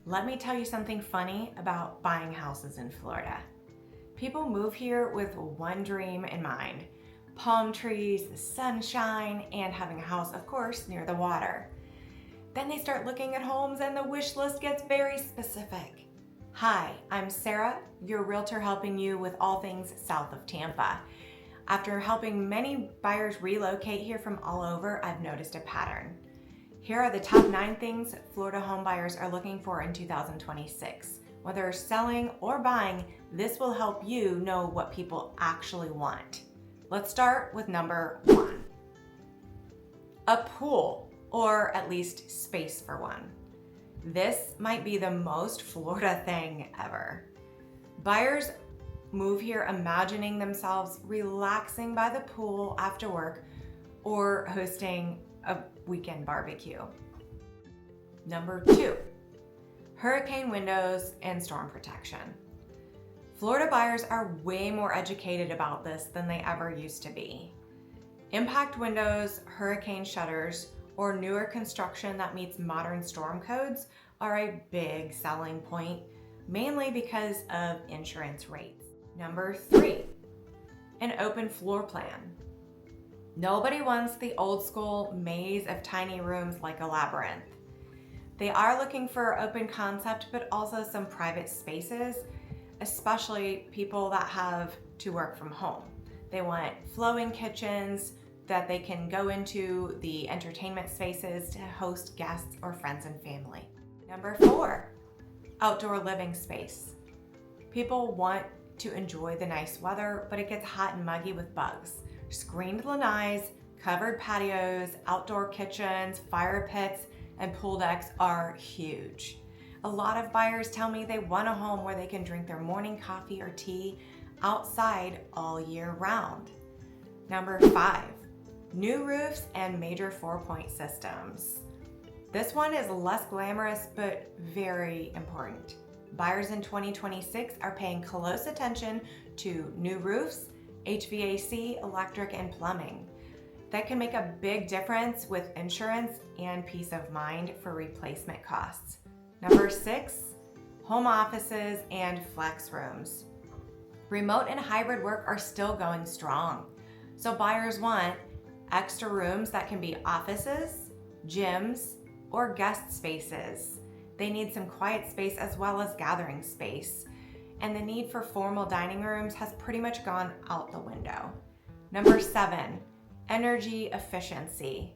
Let me tell you something funny about buying houses in Florida. People move here with one dream in mind: palm trees, the sunshine, and having a house, of course, near the water. Then they start looking at homes and the wish list gets very specific. Hi, I'm Sarah, your realtor helping you with all things south of Tampa. After helping many buyers relocate here from all over, I've noticed a pattern. Here are the top 9 things Florida home buyers are looking for in 2026. Whether selling or buying, this will help you know what people actually want. Let's start with number 1. A pool, or at least space for one. This might be the most Florida thing ever. Buyers move here imagining themselves relaxing by the pool after work or hosting a weekend barbecue. Number 2, hurricane windows and storm protection. Florida buyers are way more educated about this than they ever used to be. Impact windows, hurricane shutters, or newer construction that meets modern storm codes are a big selling point, mainly because of insurance rates. Number 3, an open floor plan. Nobody wants the old school maze of tiny rooms like a labyrinth. They are looking for open concept, but also some private spaces, especially people that have to work from home. They want flowing kitchens that they can go into, the entertainment spaces to host guests or friends and family. Number 4, outdoor living space. People want to enjoy the nice weather, but it gets hot and muggy with bugs. Screened lanais, covered patios, outdoor kitchens, fire pits, and pool decks are huge. A lot of buyers tell me they want a home where they can drink their morning coffee or tea outside all year round. Number 5, new roofs and major 4-point systems. This one is less glamorous, but very important. Buyers in 2026 are paying close attention to new roofs, HVAC, electric, and plumbing. That can make a big difference with insurance and peace of mind for replacement costs. Number 6, home offices and flex rooms. Remote and hybrid work are still going strong, so buyers want extra rooms that can be offices, gyms, or guest spaces. They need some quiet space as well as gathering space. And the need for formal dining rooms has pretty much gone out the window. Number 7, energy efficiency.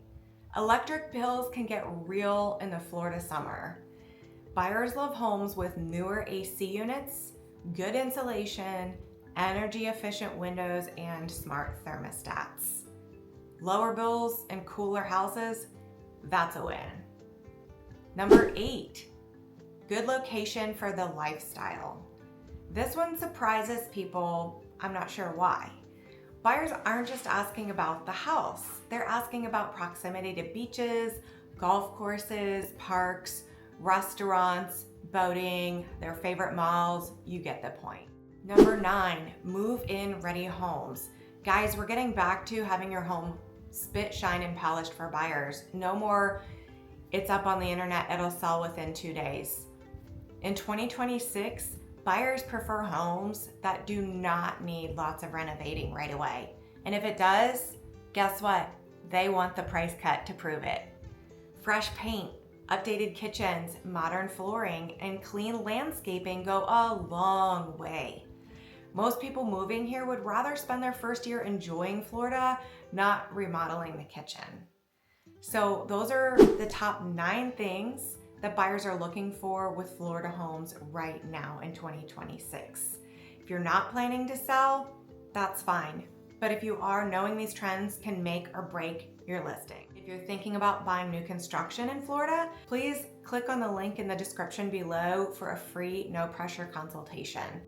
Electric bills can get real in the Florida summer. Buyers love homes with newer AC units, good insulation, energy efficient windows, and smart thermostats. Lower bills and cooler houses, that's a win. Number 8, good location for the lifestyle. This one surprises people, I'm not sure why. Buyers aren't just asking about the house, they're asking about proximity to beaches, golf courses, parks, restaurants, boating, their favorite malls, you get the point. Number 9, move-in ready homes. Guys, we're getting back to having your home spit, shine, and polished for buyers. No more, it's up on the internet, it'll sell within 2 days. In 2026, buyers prefer homes that do not need lots of renovating right away. And if it does, guess what? They want the price cut to prove it. Fresh paint, updated kitchens, modern flooring, and clean landscaping go a long way. Most people moving here would rather spend their first year enjoying Florida, not remodeling the kitchen. So those are the top 9 things that buyers are looking for with Florida homes right now in 2026. If you're not planning to sell, that's fine. But if you are, knowing these trends can make or break your listing. If you're thinking about buying new construction in Florida, please click on the link in the description below for a free, no pressure consultation.